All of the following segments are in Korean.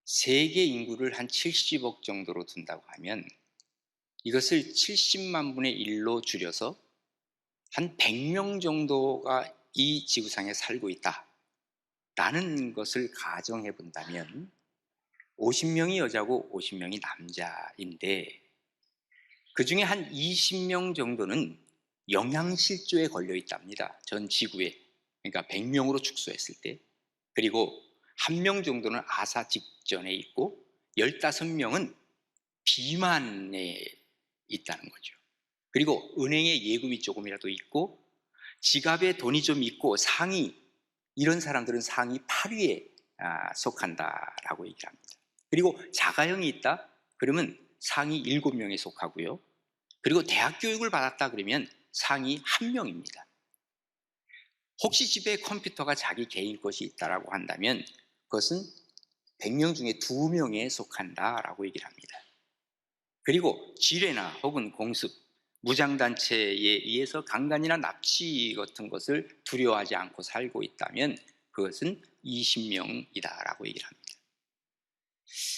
세계 인구를 한 70억 정도로 둔다고 하면 이것을 70만 분의 1로 줄여서 한 100명 정도가 이 지구상에 살고 있다라는 것을 가정해 본다면 50명이 여자고 50명이 남자인데 그중에 한 20명 정도는 영양실조에 걸려 있답니다. 전 지구에. 그러니까 100명으로 축소했을 때. 그리고 한 명 정도는 아사 직전에 있고 15명은 비만에 있다는 거죠. 그리고 은행에 예금이 조금이라도 있고 지갑에 돈이 좀 있고 상위, 이런 사람들은 상위 8위에 속한다라고 얘기를 합니다. 그리고 자가형이 있다? 그러면 상위 7명에 속하고요. 그리고 대학 교육을 받았다 그러면 상위 1명입니다. 혹시 집에 컴퓨터가 자기 개인 것이 있다라고 한다면 그것은 100명 중에 2명에 속한다라고 얘기를 합니다. 그리고 지뢰나 혹은 공습, 무장단체에 의해서 강간이나 납치 같은 것을 두려워하지 않고 살고 있다면 그것은 20명이다라고 얘기를 합니다.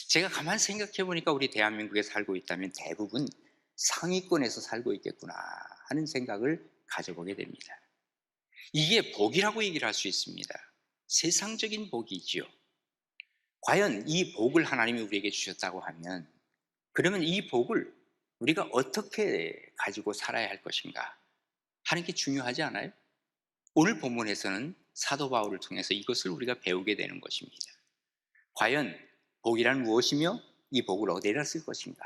제가 가만히 생각해 보니까 우리 대한민국에 살고 있다면 대부분 상위권에서 살고 있겠구나 하는 생각을 가져보게 됩니다. 이게 복이라고 얘기를 할 수 있습니다. 세상적인 복이지요. 과연 이 복을 하나님이 우리에게 주셨다고 하면 그러면 이 복을 우리가 어떻게 가지고 살아야 할 것인가 하는 게 중요하지 않아요? 오늘 본문에서는 사도 바울을 통해서 이것을 우리가 배우게 되는 것입니다. 과연 복이란 무엇이며 이 복을 어디에다 쓸 것인가?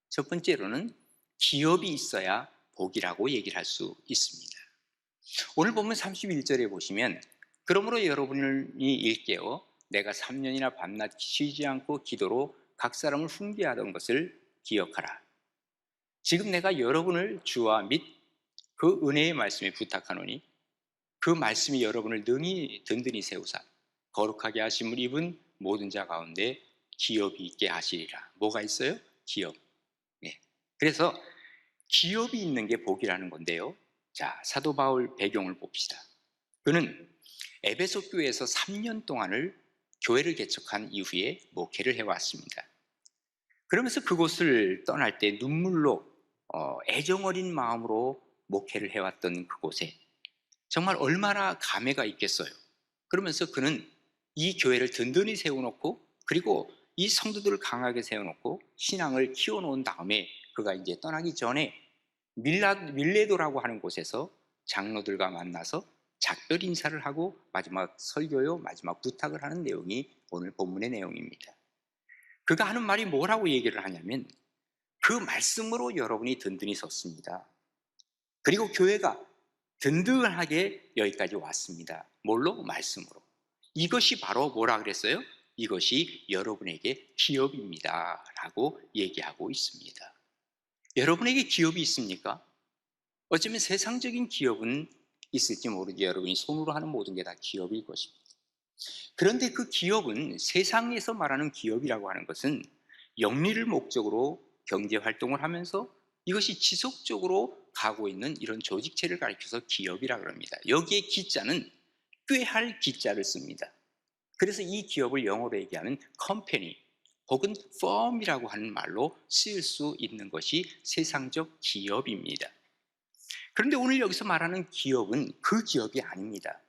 첫 번째로는 기업이 있어야 복이라고 얘기를 할 수 있습니다. 오늘 본문 31절에 보시면 그러므로 여러분이 일깨워 내가 3년이나 밤낮 쉬지 않고 기도로 각 사람을 훈계하던 것을 기억하라. 지금 내가 여러분을 주와 및 그 은혜의 말씀에 부탁하노니 그 말씀이 여러분을 능히 든든히 세우사 거룩하게 하심을 입은 모든 자 가운데 기업이 있게 하시리라. 뭐가 있어요? 기업. 네. 그래서 기업이 있는 게 복이라는 건데요. 자, 사도 바울 배경을 봅시다. 그는 에베소 교회에서 3년 동안을 교회를 개척한 이후에 목회를 해왔습니다. 그러면서 그곳을 떠날 때 눈물로 애정 어린 마음으로 목회를 해왔던 그곳에 정말 얼마나 감회가 있겠어요. 그러면서 그는 이 교회를 든든히 세워놓고 그리고 이 성도들을 강하게 세워놓고 신앙을 키워놓은 다음에 그가 이제 떠나기 전에 밀레도라고 하는 곳에서 장로들과 만나서 작별 인사를 하고 마지막 설교요, 마지막 부탁을 하는 내용이 오늘 본문의 내용입니다. 그가 하는 말이 뭐라고 얘기를 하냐면 그 말씀으로 여러분이 든든히 섰습니다. 그리고 교회가 든든하게 여기까지 왔습니다. 뭘로? 말씀으로. 이것이 바로 뭐라 그랬어요? 이것이 여러분에게 기업입니다 라고 얘기하고 있습니다. 여러분에게 기업이 있습니까? 어쩌면 세상적인 기업은 있을지 모르지 여러분이 손으로 하는 모든 게 다 기업일 것입니다. 그런데 그 기업은 세상에서 말하는 기업이라고 하는 것은 영리를 목적으로 경제 활동을 하면서 이것이 지속적으로 가고 있는 이런 조직체를 가리켜서 기업이라고 합니다. 여기에 기자는 꾀할 기자를 씁니다. 그래서 이 기업을 영어로 얘기하면 컴퍼니 혹은 firm이라고 하는 말로 쓰일 수 있는 것이 세상적 기업입니다. 그런데 오늘 여기서 말하는 기업은 그 기업이 아닙니다.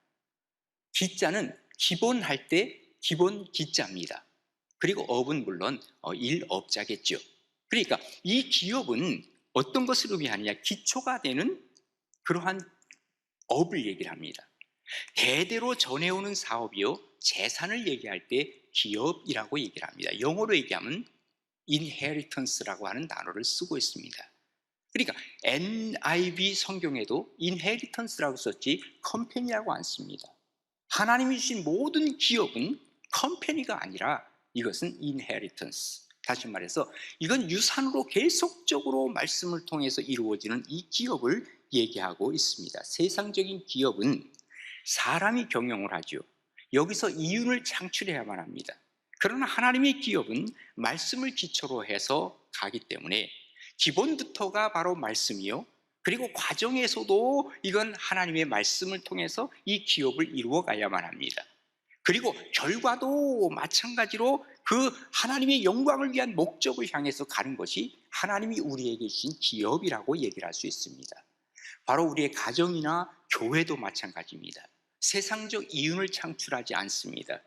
기자는 기본할 때 기본 기자입니다. 그리고 업은 물론 일업자겠죠. 그러니까 이 기업은 어떤 것을 의미하느냐, 기초가 되는 그러한 업을 얘기를 합니다. 대대로 전해오는 사업이요, 재산을 얘기할 때 기업이라고 얘기를 합니다. 영어로 얘기하면 inheritance라고 하는 단어를 쓰고 있습니다. 그러니까 NIV 성경에도 inheritance라고 썼지 컴퍼니라고 안 씁니다. 하나님이 주신 모든 기업은 컴퍼니가 아니라 이것은 inheritance. 다시 말해서 이건 유산으로 계속적으로 말씀을 통해서 이루어지는 이 기업을 얘기하고 있습니다. 세상적인 기업은 사람이 경영을 하죠. 여기서 이윤을 창출해야만 합니다. 그러나 하나님의 기업은 말씀을 기초로 해서 가기 때문에 기본부터가 바로 말씀이요, 그리고 과정에서도 이건 하나님의 말씀을 통해서 이 기업을 이루어 가야만 합니다. 그리고 결과도 마찬가지로 그 하나님의 영광을 위한 목적을 향해서 가는 것이 하나님이 우리에게 주신 기업이라고 얘기를 할 수 있습니다. 바로 우리의 가정이나 교회도 마찬가지입니다. 세상적 이윤을 창출하지 않습니다.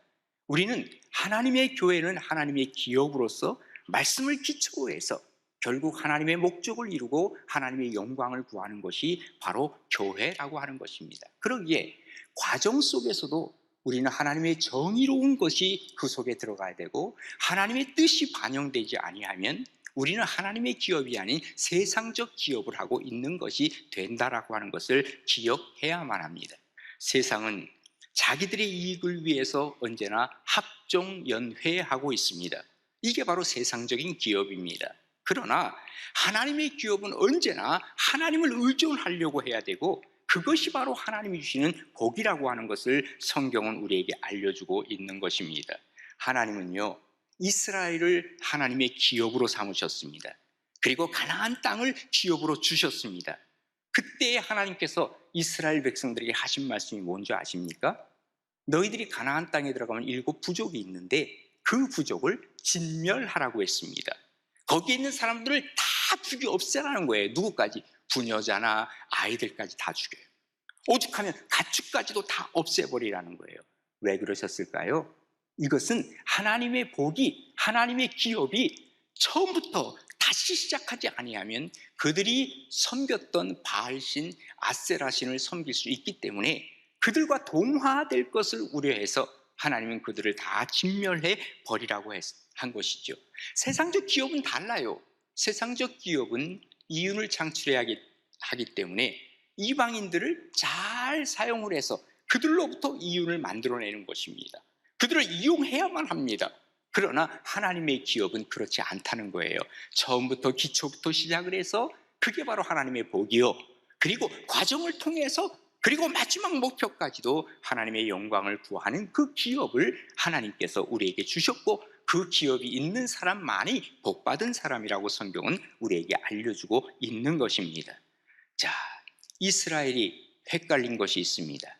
우리는 하나님의 교회는 하나님의 기업으로서 말씀을 기초로 해서 결국 하나님의 목적을 이루고 하나님의 영광을 구하는 것이 바로 교회라고 하는 것입니다. 그러기에 과정 속에서도 우리는 하나님의 정의로운 것이 그 속에 들어가야 되고, 하나님의 뜻이 반영되지 아니하면 우리는 하나님의 기업이 아닌 세상적 기업을 하고 있는 것이 된다라고 하는 것을 기억해야만 합니다. 세상은 자기들의 이익을 위해서 언제나 합종연회하고 있습니다. 이게 바로 세상적인 기업입니다. 그러나 하나님의 기업은 언제나 하나님을 의존하려고 해야 되고, 그것이 바로 하나님이 주시는 복이라고 하는 것을 성경은 우리에게 알려주고 있는 것입니다. 하나님은요, 이스라엘을 하나님의 기업으로 삼으셨습니다. 그리고 가나안 땅을 기업으로 주셨습니다. 그때 하나님께서 이스라엘 백성들에게 하신 말씀이 뭔지 아십니까? 너희들이 가나안 땅에 들어가면 7 부족이 있는데 그 부족을 진멸하라고 했습니다. 거기에 있는 사람들을 다 죽여 없애라는 거예요. 누구까지? 부녀자나 아이들까지 다 죽여요. 오죽하면 가축까지도 다 없애버리라는 거예요. 왜 그러셨을까요? 이것은 하나님의 복이, 하나님의 기업이 처음부터 다시 시작하지 아니하면 그들이 섬겼던 바알신, 아세라신을 섬길 수 있기 때문에 그들과 동화될 것을 우려해서 하나님은 그들을 다 진멸해 버리라고 한 것이죠. 세상적 기업은 달라요. 세상적 기업은 이윤을 창출해야 하기 때문에 이방인들을 잘 사용을 해서 그들로부터 이윤을 만들어내는 것입니다. 그들을 이용해야만 합니다. 그러나 하나님의 기업은 그렇지 않다는 거예요. 처음부터 기초부터 시작을 해서 그게 바로 하나님의 복이요, 그리고 과정을 통해서 그리고 마지막 목표까지도 하나님의 영광을 구하는 그 기업을 하나님께서 우리에게 주셨고, 그 기업이 있는 사람만이 복받은 사람이라고 성경은 우리에게 알려주고 있는 것입니다. 자, 이스라엘이 헷갈린 것이 있습니다.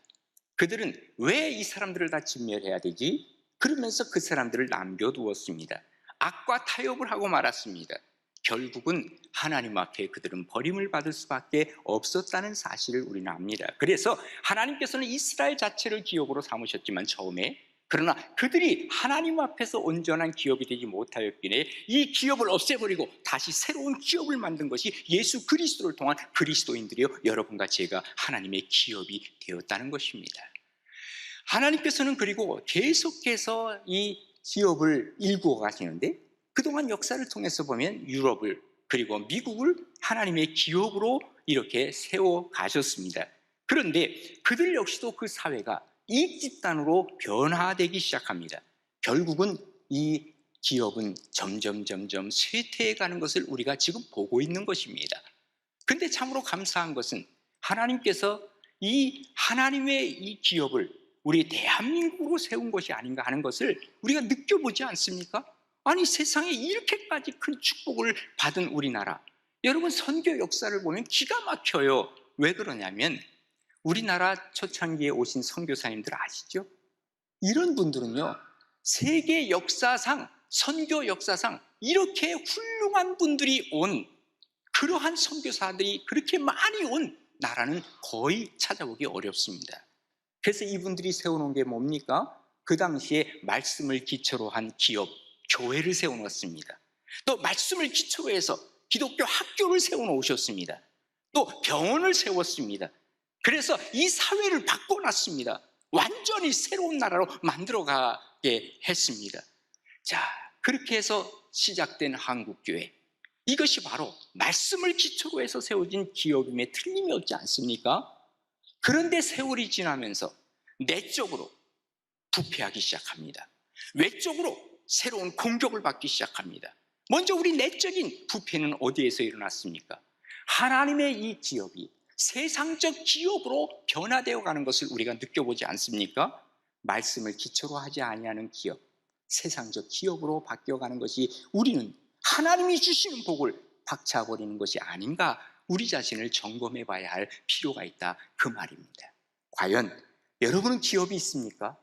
그들은 왜 이 사람들을 다 진멸해야 되지? 그러면서 그 사람들을 남겨두었습니다. 악과 타협을 하고 말았습니다. 결국은 하나님 앞에 그들은 버림을 받을 수밖에 없었다는 사실을 우리는 압니다. 그래서 하나님께서는 이스라엘 자체를 기업으로 삼으셨지만 처음에, 그러나 그들이 하나님 앞에서 온전한 기업이 되지 못하였기에 이 기업을 없애버리고 다시 새로운 기업을 만든 것이 예수 그리스도를 통한 그리스도인들이요, 여러분과 제가 하나님의 기업이 되었다는 것입니다. 하나님께서는 그리고 계속해서 이 기업을 일구어 가시는데, 그동안 역사를 통해서 보면 유럽을 그리고 미국을 하나님의 기업으로 이렇게 세워 가셨습니다. 그런데 그들 역시도 그 사회가 이익 집단으로 변화되기 시작합니다. 결국은 이 기업은 점점 쇠퇴해 가는 것을 우리가 지금 보고 있는 것입니다. 그런데 참으로 감사한 것은 하나님께서 이 하나님의 이 기업을 우리 대한민국으로 세운 것이 아닌가 하는 것을 우리가 느껴보지 않습니까? 아니, 세상에 이렇게까지 큰 축복을 받은 우리나라, 여러분 선교 역사를 보면 기가 막혀요. 왜 그러냐면 우리나라 초창기에 오신 선교사님들 아시죠? 이런 분들은요, 세계 역사상, 선교 역사상 이렇게 훌륭한 분들이 온, 그러한 선교사들이 그렇게 많이 온 나라는 거의 찾아보기 어렵습니다. 그래서 이분들이 세워놓은 게 뭡니까? 그 당시에 말씀을 기초로 한 기업, 교회를 세워놓았습니다. 또 말씀을 기초로 해서 기독교 학교를 세워놓으셨습니다. 또 병원을 세웠습니다. 그래서 이 사회를 바꿔놨습니다. 완전히 새로운 나라로 만들어가게 했습니다. 자, 그렇게 해서 시작된 한국교회, 이것이 바로 말씀을 기초로 해서 세워진 기업임에 틀림이 없지 않습니까? 그런데 세월이 지나면서 내적으로 부패하기 시작합니다. 외적으로 새로운 공격을 받기 시작합니다. 먼저 우리 내적인 부패는 어디에서 일어났습니까? 하나님의 이 기업이 세상적 기업으로 변화되어 가는 것을 우리가 느껴보지 않습니까? 말씀을 기초로 하지 아니하는 기업, 세상적 기업으로 바뀌어가는 것이 우리는 하나님이 주시는 복을 박차버리는 것이 아닌가, 우리 자신을 점검해 봐야 할 필요가 있다, 그 말입니다. 과연 여러분은 기업이 있습니까?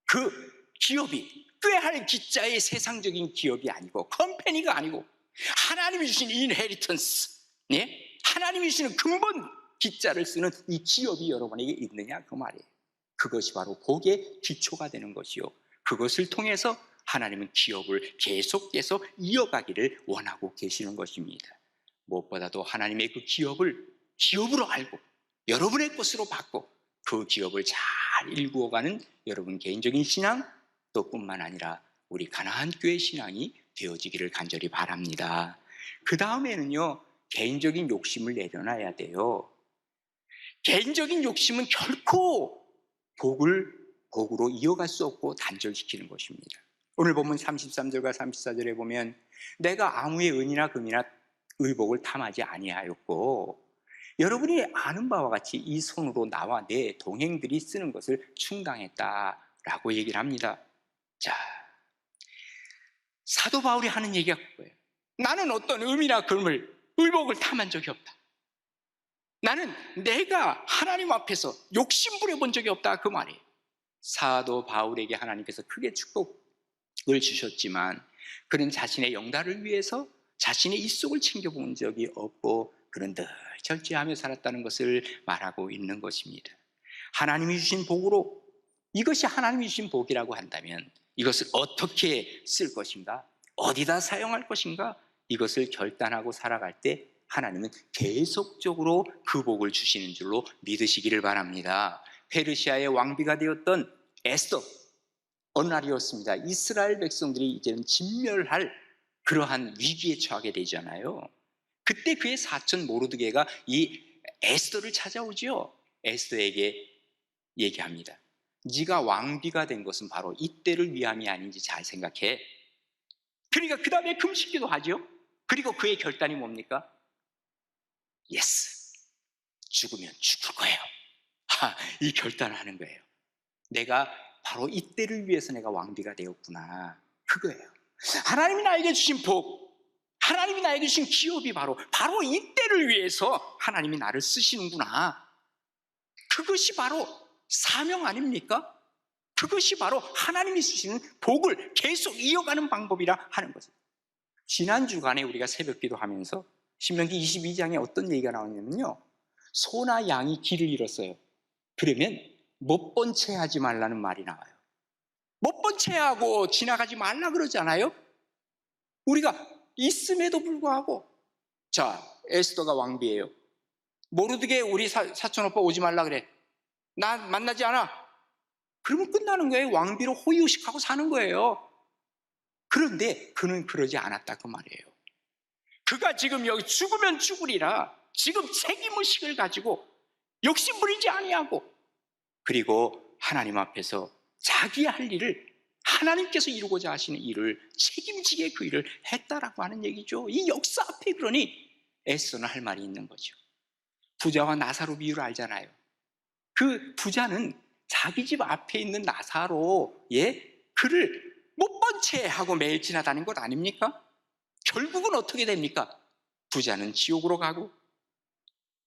그 기업이 꾀할 기자의 세상적인 기업이 아니고 컴퍼니가 아니고 하나님이 주신 인헤리턴스, 예? 하나님이 주시는 근본 기자를 쓰는 이 기업이 여러분에게 있느냐 그 말이에요. 그것이 바로 복의 기초가 되는 것이요, 그것을 통해서 하나님은 기업을 계속해서 이어가기를 원하고 계시는 것입니다. 무엇보다도 하나님의 그 기업을 기업으로 알고 여러분의 것으로 받고 그 기업을 잘 일구어가는 여러분 개인적인 신앙 또 뿐만 아니라 우리 가나안 교회 신앙이 되어지기를 간절히 바랍니다. 그 다음에는요, 개인적인 욕심을 내려놔야 돼요. 개인적인 욕심은 결코 복으로 이어갈 수 없고 단절시키는 것입니다. 오늘 본문 33절과 34절에 보면 내가 아무의 은이나 금이나 의복을 탐하지 아니하였고 여러분이 아는 바와 같이 이 손으로 나와 내 동행들이 쓰는 것을 충당했다라고 얘기를 합니다. 자, 사도 바울이 하는 얘기가 그거예요. 나는 어떤 은이나 금을 의복을 탐한 적이 없다. 나는 내가 하나님 앞에서 욕심 부려본 적이 없다 그 말이에요. 사도 바울에게 하나님께서 크게 축복을 주셨지만 그는 자신의 영달을 위해서 자신의 입속을 챙겨본 적이 없고 그는 늘 절제하며 살았다는 것을 말하고 있는 것입니다. 하나님이 주신 복으로, 이것이 하나님이 주신 복이라고 한다면 이것을 어떻게 쓸 것인가, 어디다 사용할 것인가, 이것을 결단하고 살아갈 때 하나님은 계속적으로 그 복을 주시는 줄로 믿으시기를 바랍니다. 페르시아의 왕비가 되었던 에스더, 어느 날이었습니다. 이스라엘 백성들이 이제는 진멸할 그러한 위기에 처하게 되잖아요. 그때 그의 사촌 모르드게가 이 에스더를 찾아오지요. 에스더에게 얘기합니다. 네가 왕비가 된 것은 바로 이때를 위함이 아닌지 잘 생각해. 그러니까 그 다음에 금식기도 하죠. 그리고 그의 결단이 뭡니까? 예스, 죽으면 죽을 거예요. 이 결단을 하는 거예요. 내가 바로 이때를 위해서 내가 왕비가 되었구나, 그거예요. 하나님이 나에게 주신 복, 하나님이 나에게 주신 기업이 바로 이때를 위해서 하나님이 나를 쓰시는구나, 그것이 바로 사명 아닙니까? 그것이 바로 하나님이 주시는 복을 계속 이어가는 방법이라 하는 거죠. 지난 주간에 우리가 새벽기도 하면서 신명기 22장에 어떤 얘기가 나오냐면요, 소나 양이 길을 잃었어요. 그러면 못 본 채 하지 말라는 말이 나와요. 못 본 채 하고 지나가지 말라 그러잖아요. 우리가 있음에도 불구하고, 자, 에스더가 왕비예요. 모르드게 우리 사촌 오빠 오지 말라 그래. 나 만나지 않아. 그러면 끝나는 거예요. 왕비로 호의호식하고 사는 거예요. 그런데 그는 그러지 않았다 그 말이에요. 그가 지금 여기 죽으면 죽으리라 지금 책임의식을 가지고 욕심 부리지 아니하고, 그리고 하나님 앞에서 자기 할 일을, 하나님께서 이루고자 하시는 일을 책임지게 그 일을 했다라고 하는 얘기죠. 이 역사 앞에 그러니 에스더는 할 말이 있는 거죠. 부자와 나사로 비유를 알잖아요. 그 부자는 자기 집 앞에 있는 나사로, 그를 못 본 채 하고 매일 지나다닌 것 아닙니까? 결국은 어떻게 됩니까? 부자는 지옥으로 가고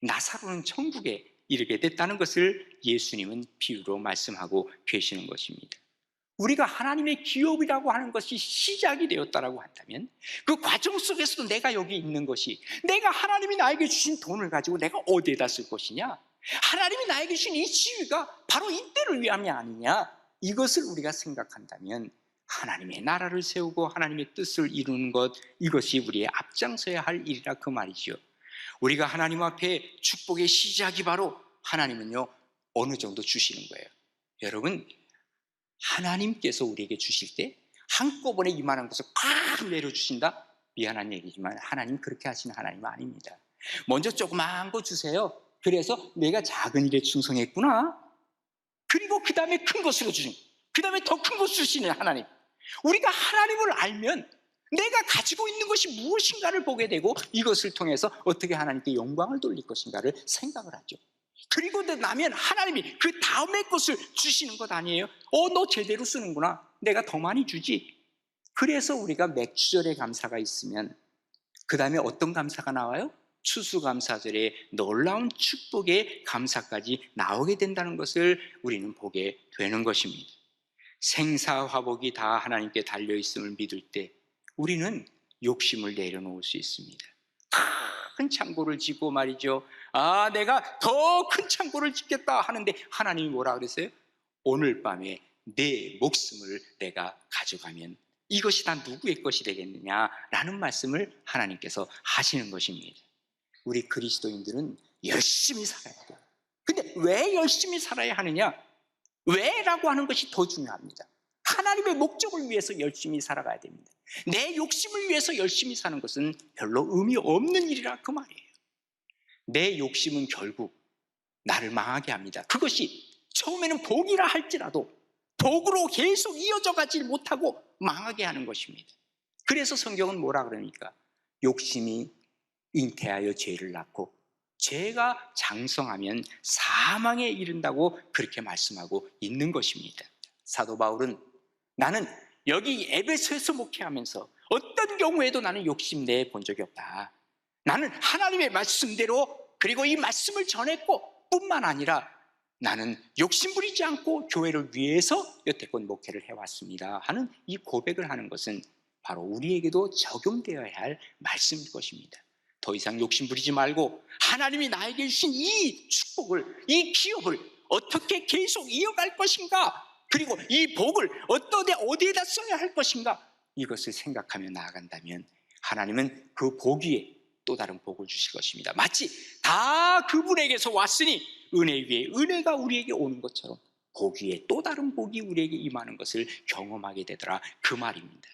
나사로는 천국에 이르게 됐다는 것을 예수님은 비유로 말씀하고 계시는 것입니다. 우리가 하나님의 기업이라고 하는 것이 시작이 되었다라고 한다면 그 과정 속에서도 내가 여기 있는 것이, 내가 하나님이 나에게 주신 돈을 가지고 내가 어디에다 쓸 것이냐, 하나님이 나에게 주신 이 지위가 바로 이때를 위함이 아니냐, 이것을 우리가 생각한다면 하나님의 나라를 세우고 하나님의 뜻을 이루는 것, 이것이 우리의 앞장서야 할 일이라 그 말이죠. 우리가 하나님 앞에 축복의 시작이 바로 하나님은요 어느 정도 주시는 거예요. 여러분, 하나님께서 우리에게 주실 때 한꺼번에 이만한 것을 팍 내려주신다? 미안한 얘기지만 하나님 그렇게 하시는 하나님은 아닙니다. 먼저 조그마한 거 주세요. 그래서 내가 작은 일에 충성했구나, 그리고 그 다음에 큰 것으로 주신, 그 다음에 더 큰 것을 주시는 하나님. 우리가 하나님을 알면 내가 가지고 있는 것이 무엇인가를 보게 되고 이것을 통해서 어떻게 하나님께 영광을 돌릴 것인가를 생각을 하죠. 그리고 나면 하나님이 그 다음의 것을 주시는 것 아니에요? 너 제대로 쓰는구나, 내가 더 많이 주지. 그래서 우리가 맥주절에 감사가 있으면 그 다음에 어떤 감사가 나와요? 추수감사절에 놀라운 축복의 감사까지 나오게 된다는 것을 우리는 보게 되는 것입니다. 생사화복이 다 하나님께 달려있음을 믿을 때 우리는 욕심을 내려놓을 수 있습니다. 큰 창고를 짓고 말이죠, 내가 더 큰 창고를 짓겠다 하는데 하나님이 뭐라 그랬어요? 오늘 밤에 내 목숨을 내가 가져가면 이것이 다 누구의 것이 되겠느냐라는 말씀을 하나님께서 하시는 것입니다. 우리 그리스도인들은 열심히 살아야 돼요. 근데 왜 열심히 살아야 하느냐? 왜라고 하는 것이 더 중요합니다. 하나님의 목적을 위해서 열심히 살아가야 됩니다. 내 욕심을 위해서 열심히 사는 것은 별로 의미 없는 일이라 그 말이에요. 내 욕심은 결국 나를 망하게 합니다. 그것이 처음에는 복이라 할지라도 복으로 계속 이어져 가지 못하고 망하게 하는 것입니다. 그래서 성경은 뭐라 그러니까 욕심이 잉태하여 죄를 낳고 죄가 장성하면 사망에 이른다고 그렇게 말씀하고 있는 것입니다. 사도 바울은 나는 여기 에베소에서 목회하면서 어떤 경우에도 나는 욕심내 본 적이 없다. 나는 하나님의 말씀대로 그리고 이 말씀을 전했고 뿐만 아니라 나는 욕심 부리지 않고 교회를 위해서 여태껏 목회를 해왔습니다 하는 이 고백을 하는 것은 바로 우리에게도 적용되어야 할 말씀일 것입니다. 더 이상 욕심 부리지 말고 하나님이 나에게 주신 이 축복을, 이 기업을 어떻게 계속 이어갈 것인가, 그리고 이 복을 어디에다 써야 할 것인가, 이것을 생각하며 나아간다면 하나님은 그 복 위에 또 다른 복을 주실 것입니다. 마치 다 그분에게서 왔으니 은혜 위에 은혜가 우리에게 오는 것처럼 복 위에 또 다른 복이 우리에게 임하는 것을 경험하게 되더라 그 말입니다.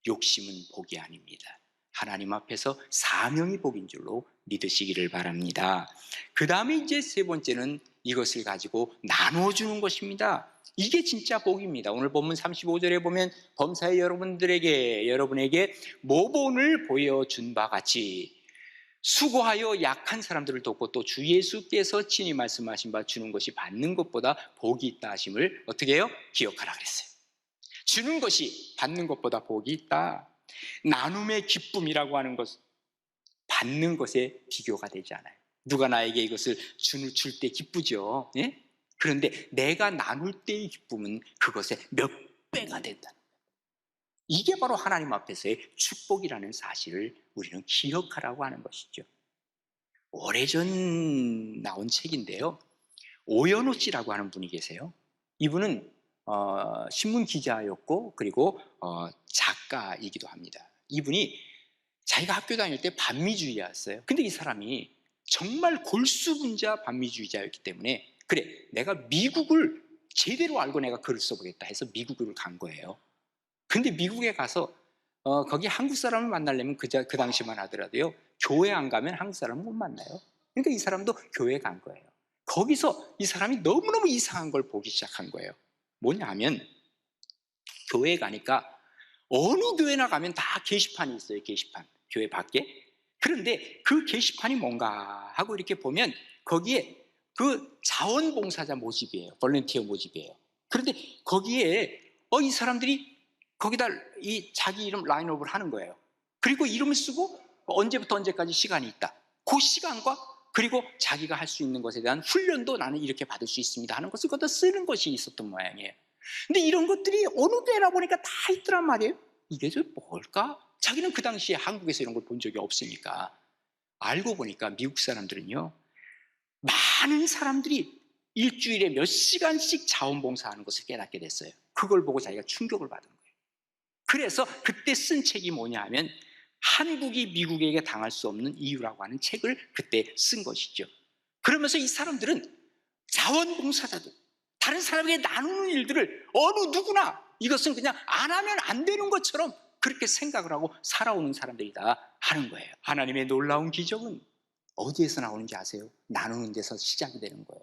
욕심은 복이 아닙니다. 하나님 앞에서 사명이 복인 줄로 믿으시기를 바랍니다. 그 다음에 이제 세 번째는 이것을 가지고 나누어주는 것입니다. 이게 진짜 복입니다. 오늘 본문 35절에 보면 범사의 여러분에게 모본을 보여준 바 같이 수고하여 약한 사람들을 돕고 또 주 예수께서 친히 말씀하신 바 주는 것이 받는 것보다 복이 있다 하심을 어떻게 해요? 기억하라 그랬어요. 주는 것이 받는 것보다 복이 있다. 나눔의 기쁨이라고 하는 것, 받는 것에 비교가 되지 않아요. 누가 나에게 이것을 줄 때 기쁘죠. 예? 그런데 내가 나눌 때의 기쁨은 그것의 몇 배가 된다는 거예요. 이게 바로 하나님 앞에서의 축복이라는 사실을 우리는 기억하라고 하는 것이죠. 오래전 나온 책인데요, 오연호 씨라고 하는 분이 계세요. 이분은 신문 기자였고 그리고 작가이기도 합니다. 이분이 자기가 학교 다닐 때 반미주의자였어요. 근데 이 사람이 정말 골수분자 반미주의자였기 때문에 그래, 내가 미국을 제대로 알고 내가 글을 써보겠다 해서 미국을 간 거예요. 근데 미국에 가서 거기 한국 사람을 만나려면 그 당시만 하더라도요, 교회 안 가면 한국 사람을 못 만나요. 그러니까 이 사람도 교회 간 거예요. 거기서 이 사람이 너무너무 이상한 걸 보기 시작한 거예요. 뭐냐 하면 교회에 가니까 어느 교회나 가면 다 게시판이 있어요. 게시판, 교회 밖에. 그런데 그 게시판이 뭔가 하고 이렇게 보면 거기에 그 자원봉사자 모집이에요. 볼런티어 모집이에요. 그런데 거기에 이 사람들이 거기다 이 자기 이름 라인업을 하는 거예요. 그리고 이름을 쓰고 언제부터 언제까지 시간이 있다, 그 시간과 그리고 자기가 할 수 있는 것에 대한 훈련도 나는 이렇게 받을 수 있습니다 하는 것을 거기다 쓰는 것이 있었던 모양이에요. 근데 이런 것들이 어느 데라 보니까 다 있더란 말이에요. 이게 뭘까? 자기는 그 당시에 한국에서 이런 걸 본 적이 없으니까. 알고 보니까 미국 사람들은요, 많은 사람들이 일주일에 몇 시간씩 자원봉사하는 것을 깨닫게 됐어요. 그걸 보고 자기가 충격을 받은 거예요. 그래서 그때 쓴 책이 뭐냐 하면 한국이 미국에게 당할 수 없는 이유라고 하는 책을 그때 쓴 것이죠. 그러면서 이 사람들은 자원봉사자들, 다른 사람에게 나누는 일들을 어느 누구나 이것은 그냥 안 하면 안 되는 것처럼 그렇게 생각을 하고 살아오는 사람들이다 하는 거예요. 하나님의 놀라운 기적은 어디에서 나오는지 아세요? 나누는 데서 시작이 되는 거예요.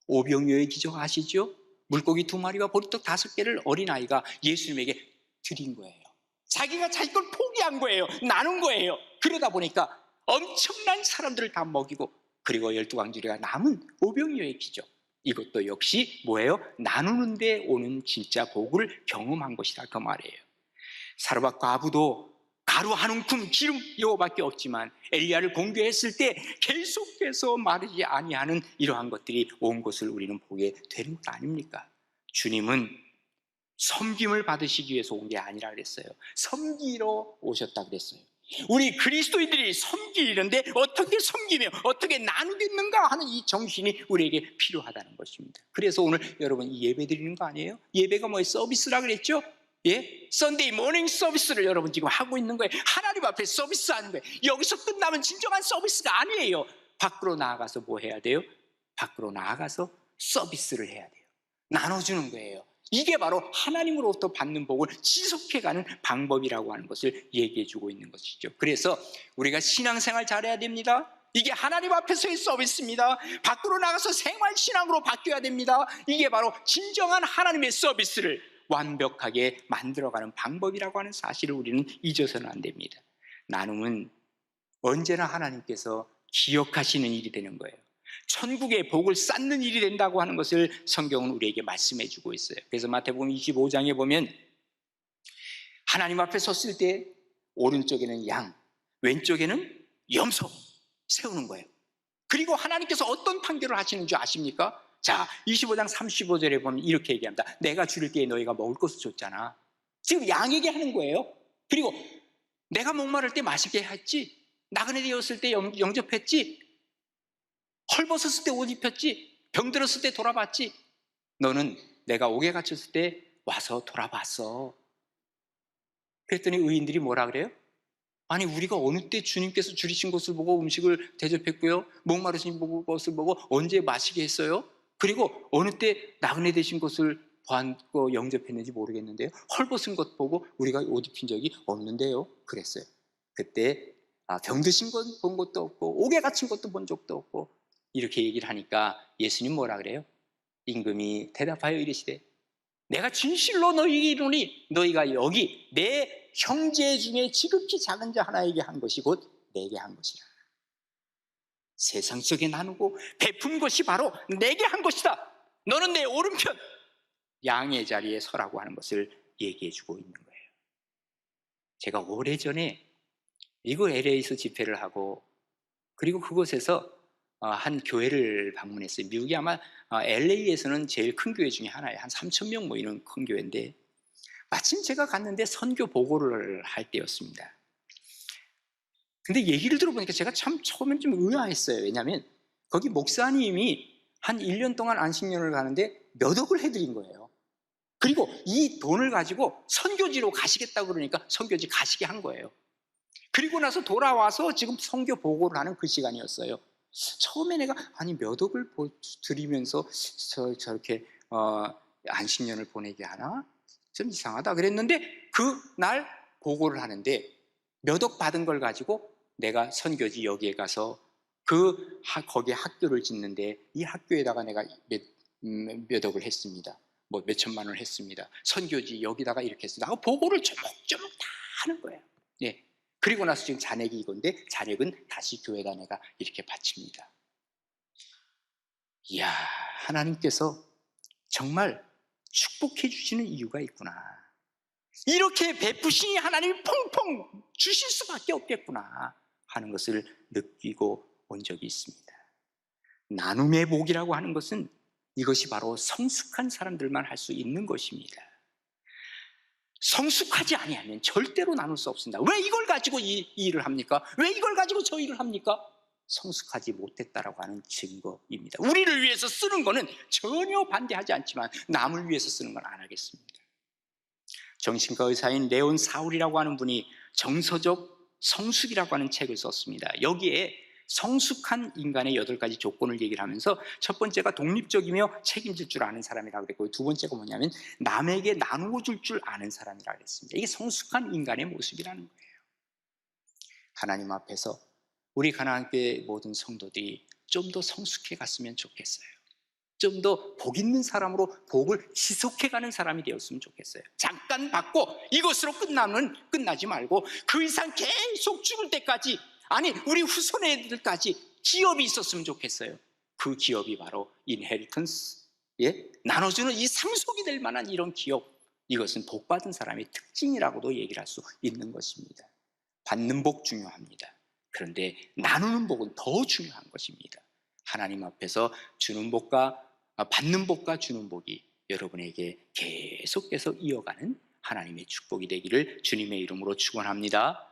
오병이어의 기적 아시죠? 물고기 2마리와 보리떡 5개를 어린아이가 예수님에게 드린 거예요. 자기가 자기 걸 포기한 거예요. 나눈 거예요. 그러다 보니까 엄청난 사람들을 다 먹이고 그리고 12광주리가 남은 오병이어의 기적, 이것도 역시 뭐예요? 나누는 데 오는 진짜 복을 경험한 것이다 그 말이에요. 사르밧 과부도 가루 한 움큼 기름 이거밖에 없지만 엘리야를 공개했을 때 계속해서 마르지 아니하는 이러한 것들이 온 것을 우리는 보게 되는 것 아닙니까? 주님은 섬김을 받으시기 위해서 온 게 아니라 그랬어요. 섬기러 오셨다 그랬어요. 우리 그리스도인들이 섬기는데 어떻게 섬기며 어떻게 나누겠는가 하는 이 정신이 우리에게 필요하다는 것입니다. 그래서 오늘 여러분 이 예배 드리는 거 아니에요? 예배가 뭐예요? 서비스라 그랬죠? 예? 썬데이 모닝 서비스를 여러분 지금 하고 있는 거예요. 하나님 앞에 서비스하는 거예요. 여기서 끝나면 진정한 서비스가 아니에요. 밖으로 나아가서 뭐 해야 돼요? 밖으로 나아가서 서비스를 해야 돼요. 나눠주는 거예요. 이게 바로 하나님으로부터 받는 복을 지속해가는 방법이라고 하는 것을 얘기해주고 있는 것이죠. 그래서 우리가 신앙생활 잘해야 됩니다. 이게 하나님 앞에서의 서비스입니다. 밖으로 나가서 생활신앙으로 바뀌어야 됩니다. 이게 바로 진정한 하나님의 서비스를 완벽하게 만들어가는 방법이라고 하는 사실을 우리는 잊어서는 안 됩니다. 나눔은 언제나 하나님께서 기억하시는 일이 되는 거예요. 천국의 복을 쌓는 일이 된다고 하는 것을 성경은 우리에게 말씀해 주고 있어요. 그래서 마태복음 25장에 보면 하나님 앞에 섰을 때 오른쪽에는 양, 왼쪽에는 염소 세우는 거예요. 그리고 하나님께서 어떤 판결을 하시는 줄 아십니까? 자, 25장 35절에 보면 이렇게 얘기합니다. 내가 줄일 때 너희가 먹을 것을 줬잖아. 지금 양에게 하는 거예요. 그리고 내가 목마를 때 마시게 했지, 나그네 되었을 때 영접했지, 헐벗었을 때 옷 입혔지, 병들었을 때 돌아봤지, 너는 내가 옥에 갇혔을 때 와서 돌아봤어. 그랬더니 의인들이 뭐라 그래요? 아니 우리가 어느 때 주님께서 줄이신 것을 보고 음식을 대접했고요, 목마르신 것을 보고 언제 마시게 했어요? 그리고 어느 때 나그네 되신 것을 보고 영접했는지 모르겠는데요, 헐벗은 것 보고 우리가 옷 입힌 적이 없는데요 그랬어요. 그때 병 드신 것 본 것도 없고 옥에 갇힌 것도 본 적도 없고, 이렇게 얘기를 하니까 예수님 뭐라 그래요? 임금이 대답하여 이르시되 내가 진실로 너희에게 이르노니 너희가 여기 내 형제 중에 지극히 작은 자 하나에게 한 것이 곧 내게 한 것이라. 세상 속에 나누고 베푼 것이 바로 내게 한 것이다. 너는 내 오른편 양의 자리에 서라고 하는 것을 얘기해 주고 있는 거예요. 제가 오래전에 미국 LA에서 집회를 하고, 그리고 그곳에서 한 교회를 방문했어요. 미국이 아마 LA에서는 제일 큰 교회 중에 하나예요. 한 3,000명 뭐 이런 큰 교회인데, 마침 제가 갔는데 선교 보고를 할 때였습니다. 근데 얘기를 들어보니까 제가 참 처음엔 좀 의아했어요. 왜냐하면 거기 목사님이 한 1년 동안 안식년을 가는데 몇 억을 해드린 거예요. 그리고 이 돈을 가지고 선교지로 가시겠다고 그러니까 선교지 가시게 한 거예요. 그리고 나서 돌아와서 지금 선교 보고를 하는 그 시간이었어요. 처음에 내가 아니 몇 억을 드리면서 저렇게 안식년을 보내게 하나? 좀 이상하다 그랬는데, 그날 보고를 하는데 몇 억 받은 걸 가지고 내가 선교지 여기에 가서 거기에 학교를 짓는데 이 학교에다가 내가 몇 억을 했습니다. 뭐 몇 천만 원을 했습니다. 선교지 여기다가 이렇게 했습니다 하고 보고를 조목조목 다 하는 거예요. 네. 그리고 나서 지금 잔액이 이건데 잔액은 다시 교회에다 내가 이렇게 바칩니다. 이야, 하나님께서 정말 축복해 주시는 이유가 있구나. 이렇게 베푸시니 하나님이 펑펑 주실 수밖에 없겠구나 하는 것을 느끼고 온 적이 있습니다. 나눔의 복이라고 하는 것은 이것이 바로 성숙한 사람들만 할 수 있는 것입니다. 성숙하지 아니하면 절대로 나눌 수 없습니다. 왜 이걸 가지고 이 일을 합니까? 왜 이걸 가지고 저 일을 합니까? 성숙하지 못했다라고 하는 증거입니다. 우리를 위해서 쓰는 거는 전혀 반대하지 않지만 남을 위해서 쓰는 건 안 하겠습니다. 정신과 의사인 레온 사울이라고 하는 분이 정서적 성숙이라고 하는 책을 썼습니다. 여기에 성숙한 인간의 8가지 조건을 얘기를 하면서 첫 번째가 독립적이며 책임질 줄 아는 사람이라고 그랬고, 두 번째가 뭐냐면 남에게 나누어 줄 줄 아는 사람이라고 그랬습니다. 이게 성숙한 인간의 모습이라는 거예요. 하나님 앞에서 우리 가나안교회 모든 성도들이 좀 더 성숙해 갔으면 좋겠어요. 좀 더 복 있는 사람으로 복을 지속해가는 사람이 되었으면 좋겠어요. 잠깐 받고 이것으로 끝나지 말고 그 이상 계속 죽을 때까지, 아니 우리 후손 애들까지 기업이 있었으면 좋겠어요. 그 기업이 바로 인헤리턴스, 나눠주는 이 상속이 될 만한 이런 기업, 이것은 복받은 사람의 특징이라고도 얘기를 할 수 있는 것입니다. 받는 복 중요합니다. 그런데 나누는 복은 더 중요한 것입니다. 하나님 앞에서 주는 복과 받는 복과 주는 복이 여러분에게 계속해서 이어가는 하나님의 축복이 되기를 주님의 이름으로 축원합니다.